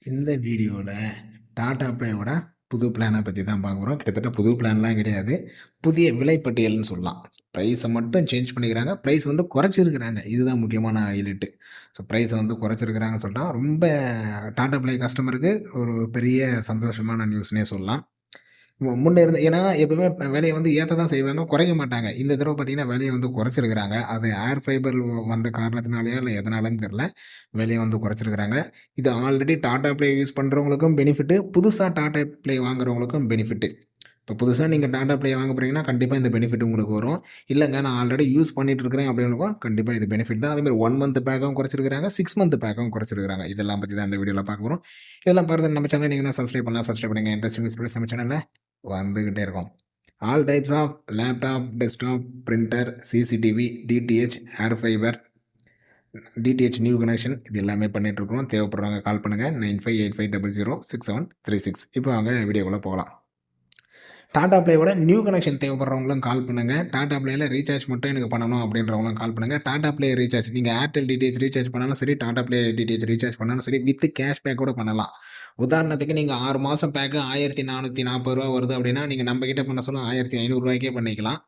இந்த வீடியோவில் டாடா ப்ளேயோட புது பிளானை பற்றி தான் பார்க்குறோம். கிட்டத்தட்ட புது பிளான்லாம் கிடையாது, புதிய விலைப்பட்டியல்னு சொல்லலாம். ப்ரைஸை மட்டும் சேஞ்ச் பண்ணிக்கிறாங்க, ப்ரைஸ் வந்து குறைச்சிருக்கிறாங்க. இதுதான் முக்கியமான ஹைலைட்டு. ஸோ ப்ரைஸை வந்து குறைச்சிருக்கிறாங்கன்னு சொல்லிட்டா ரொம்ப டாடா ப்ளே கஸ்டமருக்கு ஒரு பெரிய சந்தோஷமான நியூஸ்னே சொல்லலாம். முன்னே இருந்த ஏன்னா எப்பவுமே விலையை வந்து ஏற்ற தான் செய்வாங்க, குறைக்க மாட்டாங்க. இந்த தடவை பார்த்தீங்கன்னா விலையை வந்து குறைச்சிருக்கிறாங்க. அது ஏர் ஃபைபர் வந்த காரணத்தினாலயா இல்லை எதனாலன்னு தெரில, விலையை வந்து குறைச்சிருக்கிறாங்க. இது ஆல்ரெடி டாடா ப்ளே யூஸ் பண்ணுறவங்களுக்கும் பெனிஃபிட்டு, புதுசாக டாடா ப்ளே வாங்குறவங்களுக்கும் பெனிஃபிட்டு. இப்போ புதுசாக நீங்கள் டாடா ப்ளே வாங்க போகிறீங்கன்னா கண்டிப்பாக இந்த பெனிஃபிட் உங்களுக்கு வரும். இல்லைங்க நான் ஆல்ரெடி யூஸ் பண்ணிட்டு இருக்கிறேன் அப்படின்னப்போ கண்டிப்பாக இது பெனிஃபிட் தான். அதேமாதிரி 1 மந்த் பேக்கும் குறைச்சிருக்காங்க, 6 மந்த் பேக்கும் குறைச்சிருக்காங்க. இதெல்லாம் பற்றி தான் இந்த வீடியோவில் பார்க்க போகிறோம். இதெல்லாம் பார்த்து நம்ம சேனல் நீங்கள் சப்ஸ்கிரைப் பண்ணலாம், சப்ஸ்கிரைப் பண்ணுங்கள். இன்ட்ரெஸ்டிங் நம்ம சேனலில் வந்துக்கிட்டே இருக்கும். All types of laptop, desktop, printer, CCTV, DTH, air fibre, DTH new connection இது எல்லாமே பண்ணிகிட்ருக்கோம். தேவைப்படுறவங்க கால் பண்ணுங்கள் 9585006736. இப்போ அவங்க வீடியோக்குள்ளே போகலாம். டாடா ப்ளேயோட நியூ கனெக்ஷன் தேவைப்படுறவங்களும் கால் பண்ணுங்கள். டாடா ப்ளேயில் ரீசார்ஜ் மட்டும் எனக்கு பண்ணணும் அப்படின்றவங்களும் கால் பண்ணுங்கள். டாடா ப்ளே ரீசார்ஜ் நீங்கள் ஏர்டெல் டிடிஹெச் ரீசார்ஜ் பண்ணாலும் சரி, டாடா ப்ளே டிடிஹெச் ரீசார்ஜ் பண்ணாலும் சரி, வித் கேஷ்பேக் கூட பண்ணலாம். உதாரணத்துக்கு நீங்கள் 6 மாதம் பேக்கு ₹1440 வருது அப்படின்னா நீங்கள் நம்மக்கிட்ட பண்ண சொல்ல ₹1500 பண்ணிக்கலாம்.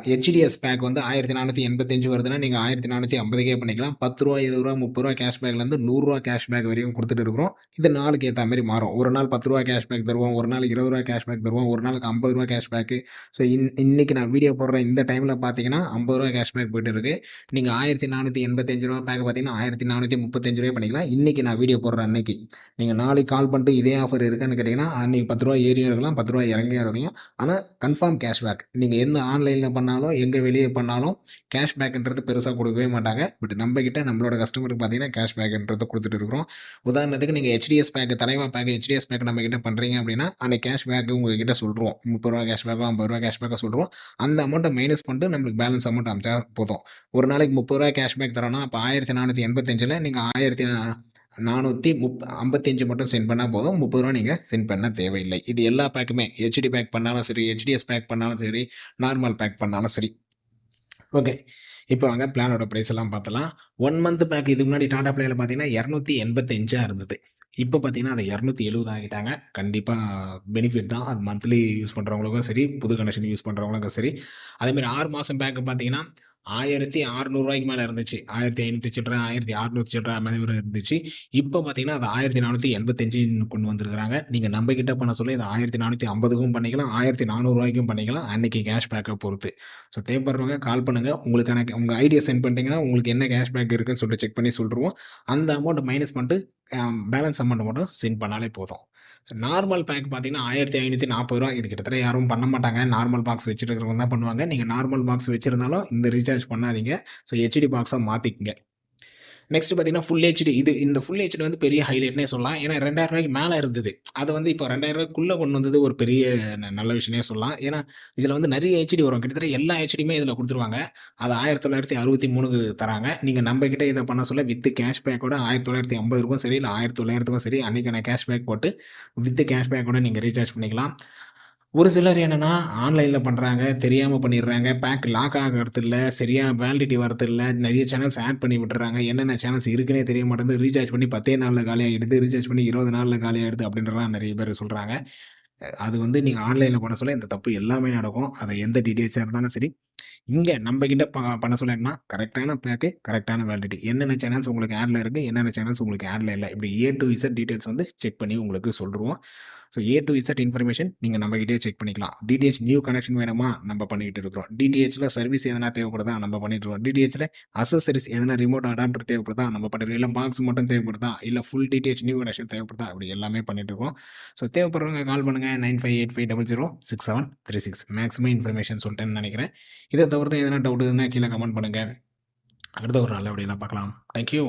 ஹெச்டிஎஸ் பேக் வந்து 1485 வருதுன்னா நீங்கள் 1450 பண்ணிக்கலாம். ₹10 ₹20 ₹30 கேஷ்பேக்லேருந்து ₹100 கேஷ்பேக் வரையும் கொடுத்துட்டு இருக்கிறோம். இது நாளுக்கு ஏற்ற மாதிரி மாறும். ஒரு நாள் ₹10 கேஷ்பேக் தருவோம், ஒரு நாள் ₹20 கேஷ்பேக் தருவோம், ஒரு நாளுக்கு ₹50 கேஷ்பேக்கு. ஸோ இன்னைக்கு நான் வீடியோ போடுற இந்த டைமில் பார்த்தீங்கன்னா ₹50 கேஷ்பேக் போயிட்டு இருக்கு. நீங்கள் ₹1485 பேக் பார்த்தீங்கன்னா ₹1435 பண்ணிக்கலாம். இன்னைக்கு நான் வீடியோ போடுற அன்னைக்கு நீங்கள் நாளைக்கு கால் பண்ணிட்டு இதே ஆஃபர் இருக்குன்னு கேட்டிங்கன்னா அன்றைக்கி ₹10 ஏறியும் இருக்கலாம், ₹10 இறங்கியும் இருக்கலாம். ஆனால் கன்ஃபார்ம் கேஷ்பேக் நீங்கள் எந்த ஆன்லைனில் பண்ணாலும் எங்கே வெளியே பண்ணாலும் கேஷ்பேக்ன்றது பெருசாக கொடுக்கவே மாட்டாங்க. பட் நம்மக்கிட்ட நம்மளோட கஸ்டமருக்கு பார்த்தீங்கன்னா கேஷ்பேக்ன்றது கொடுத்துட்டு இருக்கிறோம். உதாரணத்துக்கு நீங்கள் ஹெச்டிஎஸ் பேக், தலைவா பேக், ஹெச்டிஎஸ் பேக் நம்மக்கிட்ட பண்ணுறீங்க அப்படின்னா அந்த கேஷ்பேக் உங்ககிட்ட சொல்கிறோம். ₹30 கேஷ்பேக்கோ ₹50 கேஷ்பேக்கோ சொல்கிறோம். அந்த அமௌண்ட்டை மைனஸ் பண்ணிட்டு நம்மளுக்கு பேலன்ஸ் அமௌண்ட் அமிச்சா போதும். ஒரு நாளைக்கு ₹30 கேஷ்பேக் தரோன்னா அப்போ 1485 நீங்கள் 1455 மட்டும் சென்ட் பண்ணால் போதும். ₹30 நீங்கள் சென்ட் பண்ண தேவையில்லை. இது எல்லா பேக்குமே ஹெச்டி பேக் பண்ணாலும் சரி, ஹெச்டிஎஸ் பேக் பண்ணாலும் சரி, நார்மல் பேக் பண்ணாலும் சரி. ஓகே, இப்போ வாங்க பிளானோட ப்ரைஸ் எல்லாம் பார்த்தலாம். 1 மந்த் பேக் இதுக்கு முன்னாடி டாடா ப்ளேயில் பார்த்தீங்கன்னா 285 இருந்தது. இப்போ பார்த்தீங்கன்னா அதை 270 ஆகிட்டாங்க. கண்டிப்பாக பெனிஃபிட் தான். அது மந்த்லி யூஸ் பண்ணுறவங்களுக்கும் சரி, புது கனெக்ஷன் யூஸ் பண்ணுறவங்களுக்கும் சரி. அதேமாதிரி 6 மாதம் பேக்கு பார்த்தீங்கன்னா ₹1600 மேலே இருந்துச்சு. 1500 சில்லற, 1600 சில்லற மாதிரி இருந்துச்சு. இப்போ பார்த்தீங்கன்னா அது 1485 கொண்டு வந்திருக்கிறாங்க. நீங்கள் நம்ம கிட்ட பண்ண சொல்லி இது 1450க்கும் பண்ணிக்கலாம், ₹1400 பண்ணிக்கலாம். அன்னைக்கு கேஷ்பேக்கை பொறுத்து. ஸோ தேவைப்படுறவங்க கால் பண்ணுங்கள். உங்களுக்கான உங்கள் ஐடியா சென்ட் பண்ணிட்டீங்கன்னா உங்களுக்கு என்ன கேஷ்பேக் இருக்குன்னு சொல்லிட்டு செக் பண்ணி சொல்லிடுவோம். அந்த அமௌண்ட்டை மைனஸ் பண்ணிட்டு பேலன்ஸ் அமௌண்ட்டை மட்டும் சென்ட் பண்ணாலே போதும். ஸோ நார்மல் பேக் பார்த்தீங்கன்னா ₹1540. இது கிட்டத்தட்ட யாரும் பண்ண மாட்டாங்க. நார்மல் பாக்ஸ் வச்சுருக்கிறவங்க தான் பண்ணுவாங்க. நீங்கள் நார்மல் பாக்ஸ் வச்சுருந்தாலும் இந்த ரீசார்ஜ் பண்ணாதீங்க. ஸோ ஹெச்டி பாக்ஸாக மாற்றிக்கங்க. நெக்ஸ்ட் பார்த்தீங்கன்னா ஃபுல் ஹெச்டி. இந்த ஃபுல் ஹெச்டி வந்து பெரிய ஹைலைட்னே சொல்லலாம். ஏன்னா ₹2000 மேலே இருந்தது. அது வந்து இப்போ ₹2000க்குள்ளே கொண்டு வந்தது ஒரு பெரிய நல்ல விஷயமே சொல்லலாம். ஏன்னா இதில் வந்து நிறைய ஹெச்டி வரும். கிட்டத்தட்ட எல்லா ஹெச்டியுமே இதில் கொடுத்துருவாங்க. அது 1963க்கு தராங்க. நீங்கள் நம்மக்கிட்ட இதை பண்ண சொல்ல வித் கேஷ்பேக்கோட 1950க்கும் சரி, இல்லை 1900க்கும் சரி, அன்றைக்கான கேஷ்பேக் போட்டு வித் கேஷ்பேக்கோட நீங்கள் ரீசார்ஜ் பண்ணிக்கலாம். ஒரு சிலர் என்னன்னா ஆன்லைனில் பண்ணுறாங்க, தெரியாமல் பண்ணிடுறாங்க, பேக் லாக் ஆகிறது இல்லை, சரியாக வேலிடிட்டி வரது இல்லை, நிறைய சேனல்ஸ் ஆட் பண்ணி விட்டுறாங்க, என்னென்ன சேனல்ஸ் இருக்குன்னே தெரிய மாட்டேங்குது, ரீசார்ஜ் பண்ணி 10 நாளில் காலியாகிடுது, ரீசார்ஜ் பண்ணி 20 நாளில் காலியாகிடுது அப்படின்றலாம் நிறைய பேர் சொல்கிறாங்க. அது வந்து நீங்கள் ஆன்லைனில் பண்ண சொல்ல இந்த தப்பு எல்லாமே நடக்கும். அதை எந்த டீட்டெயில்ஸாக இருந்தாலும் சரி, இங்கே நம்மக்கிட்ட பண்ண சொல்லணும்னா கரெக்டான பேக்கு, கரெக்டான வேலிடிட்டி, என்னென்ன சேனல்ஸ் உங்களுக்கு ஆடில் இருக்குது, என்னென்ன சேனல்ஸ் உங்களுக்கு ஆடில் இல்லை, இப்படி A to Z டீட்டெயில்ஸ் வந்து செக் பண்ணி உங்களுக்கு சொல்லிடுவோம். So A to Z information நீங்கள் நம்மகிட்டே செக் பண்ணிக்கலாம். டிடிஹெச் நியூ கனெக்ஷன் வேணுமா நம்ம பண்ணிக்கிட்டு இருக்கிறோம். டிடிஹெச்சில் சர்வீஸ் எதனா தேவைப்படுதா நம்ம பண்ணிட்டு இருக்கோம். டிடிஹெச்சில் அசசரிஸ் எதனா ரிமோட் அடாப்டர் தேவைப்படுதா நம்ம பண்ணிட்டு, இல்லை பாக்ஸ் மட்டும் தேவைப்படுதா, இல்லை ஃபுல் டிடிஹெச் நியூ கனெக்ஷன் தேவைப்படுதா, அப்படி எல்லாமே பண்ணிட்டு இருக்கோம். ஸோ தேவைப்படுறவங்க கால் பண்ணுங்கள் 9585006736. மேக்ஸிமம் இன்ஃபர்மேஷன் சொல்லிட்டேன்னு நினைக்கிறேன். இதை தவிர்த்து எதனா டவுட் இருந்தால் கீழே கமெண்ட் பண்ணுங்கள். அடுத்த ஒரு நல்ல வீடியோவில் பார்க்கலாம். தேங்க்யூ.